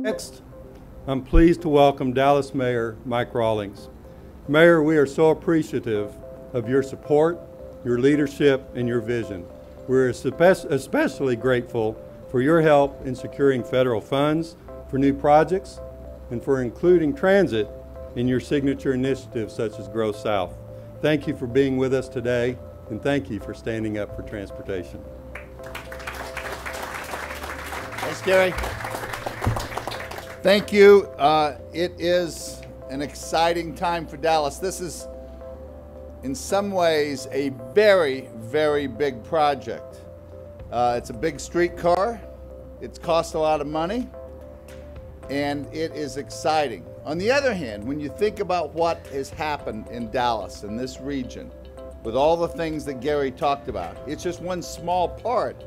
Next, I'm pleased to welcome Dallas Mayor Mike Rawlings. Mayor, we are so appreciative of your support, your leadership, and your vision. We're especially grateful for your help in securing federal funds for new projects and for including transit in your signature initiatives such as Grow South. Thank you for being with us today, and thank you for standing up for transportation. Thanks, Gary. Thank you. It is an exciting time for Dallas. This is, in some ways, a very, very big project. It's a big streetcar. It's cost a lot of money, and it is exciting. On the other hand, when you think about what has happened in Dallas, in this region, with all the things that Gary talked about, it's just one small part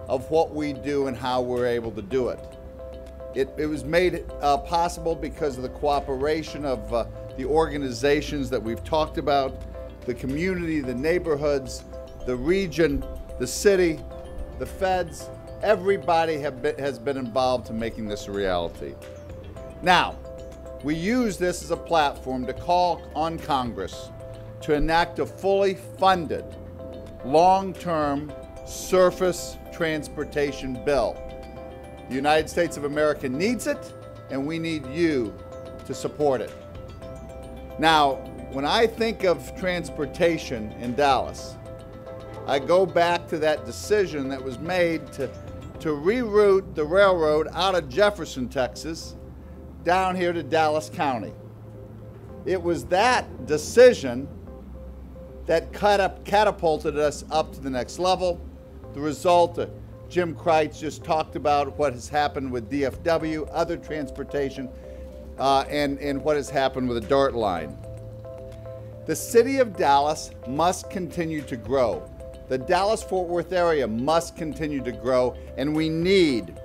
of what we do and how we're able to do it. It was made possible because of the cooperation of the organizations that we've talked about, the community, the neighborhoods, the region, the city, the feds. Everybody has been involved in making this a reality. Now, we use this as a platform to call on Congress to enact a fully funded, long-term surface transportation bill. The United States of America needs it, and we need you to support it. Now, when I think of transportation in Dallas, I go back to that decision that was made to reroute the railroad out of Jefferson, Texas, down here to Dallas County. It was that decision that catapulted us up to the next level. The result, Jim Kreitz just talked about what has happened with DFW, other transportation, and what has happened with the DART line. The city of Dallas must continue to grow. The Dallas-Fort Worth area must continue to grow, and we need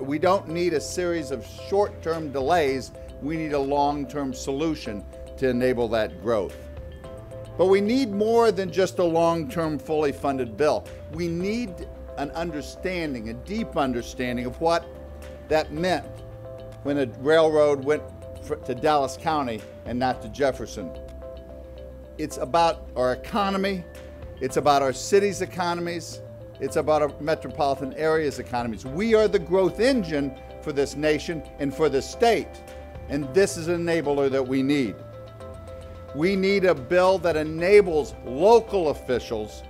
we don't need a series of short-term delays. We need a long-term solution to enable that growth. But we need more than just a long-term, fully funded bill. We need an understanding, a deep understanding of what that meant when a railroad went to Dallas County and not to Jefferson. It's about our economy. It's about our city's economies. It's about our metropolitan areas' economies. We are the growth engine for this nation and for this state. And this is an enabler that we need. We need a bill that enables local officials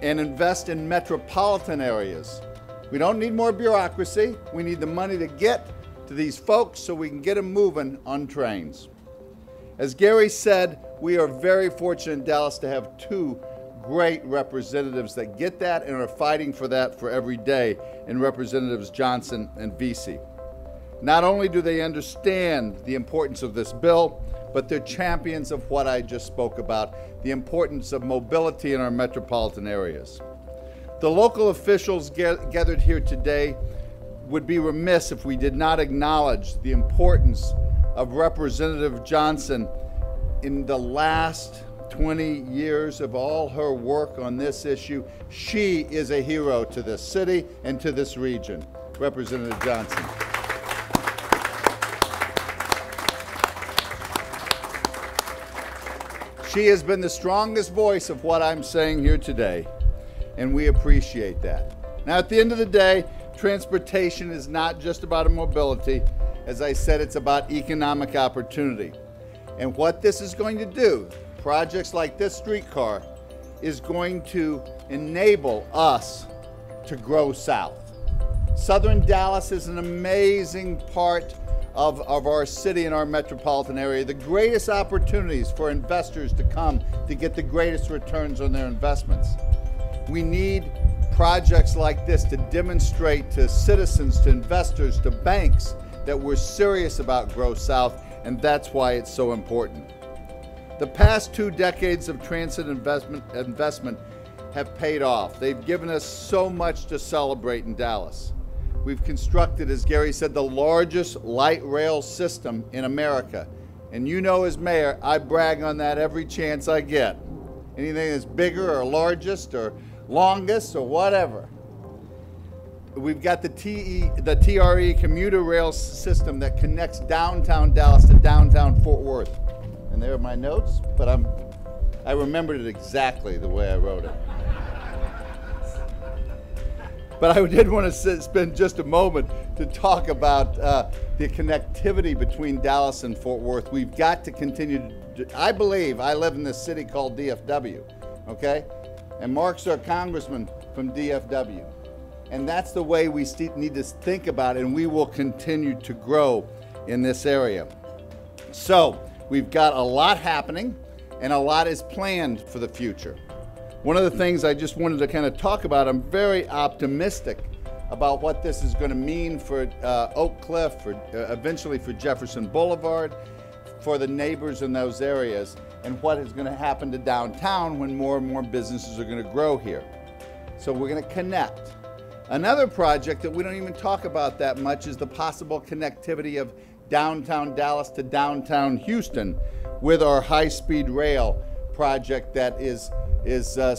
and invest in metropolitan areas. We don't need more bureaucracy. We need the money to get to these folks so we can get them moving on trains. As Gary said, we are very fortunate in Dallas to have two great representatives that get that and are fighting for that for every day, in Representatives Johnson and Veasey. Not only do they understand the importance of this bill, but they're champions of what I just spoke about, the importance of mobility in our metropolitan areas. The local officials gathered here today would be remiss if we did not acknowledge the importance of Representative Johnson in the last 20 years of all her work on this issue. She is a hero to this city and to this region. Representative Johnson. She has been the strongest voice of what I'm saying here today, and we appreciate that. Now, at the end of the day, transportation is not just about mobility. As I said, it's about economic opportunity. And what this is going to do, projects like this streetcar, is going to enable us to grow south. Southern Dallas is an amazing part of our city and our metropolitan area, the greatest opportunities for investors to come to get the greatest returns on their investments. We need projects like this to demonstrate to citizens, to investors, to banks that we're serious about Grow South, and that's why it's so important. The past 2 decades of transit investment have paid off. They've given us so much to celebrate in Dallas. We've constructed, as Gary said, the largest light rail system in America. And you know, as mayor, I brag on that every chance I get. Anything that's bigger or largest or longest or whatever. we've got the TRE commuter rail system that connects downtown Dallas to downtown Fort Worth. And there are my notes, but I remembered it exactly the way I wrote it. But I did want to spend just a moment to talk about the connectivity between Dallas and Fort Worth. We've got to continue to, I believe, I live in this city called DFW, okay? And Marc's our congressman from DFW. And that's the way we need to think about it, and we will continue to grow in this area. So, we've got a lot happening, and a lot is planned for the future. One of the things I just wanted to kind of talk about, I'm very optimistic about what this is going to mean for Oak Cliff, for eventually for Jefferson Boulevard, for the neighbors in those areas, and what is going to happen to downtown when more and more businesses are going to grow here. So we're going to connect. Another project that we don't even talk about that much is the possible connectivity of downtown Dallas to downtown Houston with our high-speed rail project that is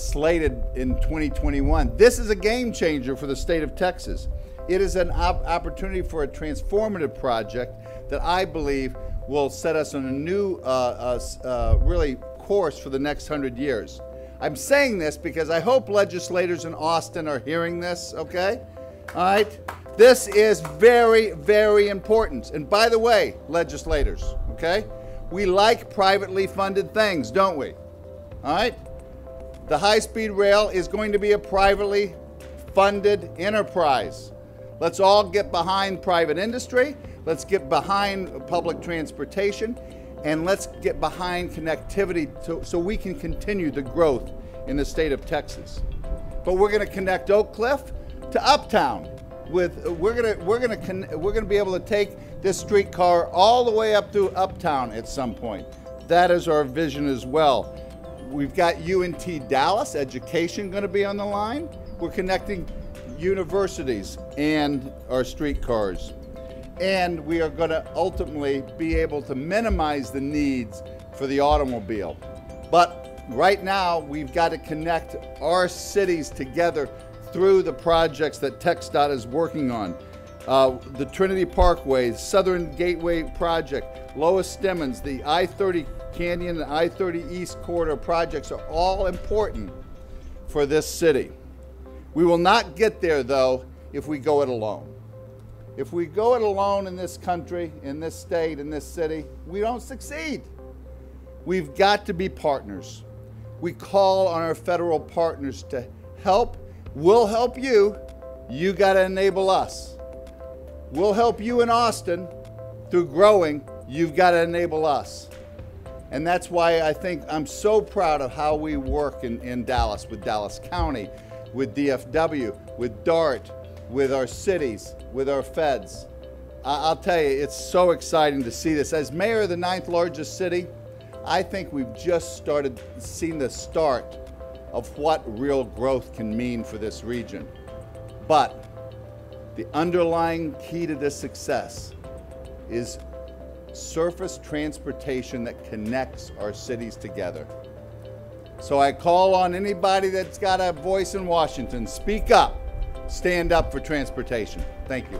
slated in 2021. This is a game changer for the state of Texas. It is an opportunity for a transformative project that I believe will set us on a new really course for the next 100 years. I'm saying this because I hope legislators in Austin are hearing this, okay? All right? This is very, very important. And by the way, legislators, okay? We like privately funded things, don't we? All right? The high-speed rail is going to be a privately funded enterprise. Let's all get behind private industry. Let's get behind public transportation. And let's get behind connectivity so we can continue the growth in the state of Texas. But we're going to connect Oak Cliff to Uptown. We're going to be able to take this streetcar all the way up through Uptown at some point. That is our vision as well. We've got UNT Dallas education going to be on the line. We're connecting universities and our streetcars. And we are going to ultimately be able to minimize the needs for the automobile. But right now, we've got to connect our cities together through the projects that TxDOT is working on. The Trinity Parkway, Southern Gateway Project, Lois Stemmons, the I-30 Canyon and I-30 East Corridor projects are all important for this city. We will not get there, though, if we go it alone. If we go it alone in this country, in this state, in this city, we don't succeed. We've got to be partners. We call on our federal partners to help. We'll help you. You got to enable us. We'll help you in Austin through growing. You've got to enable us. And that's why I think I'm so proud of how we work in Dallas, with Dallas County, with DFW, with DART, with our cities, with our feds. I'll tell you, it's so exciting to see this. As mayor of the 9th largest city, I think we've just seen the start of what real growth can mean for this region. But the underlying key to this success is surface transportation that connects our cities together. So I call on anybody that's got a voice in Washington, speak up, stand up for transportation. Thank you.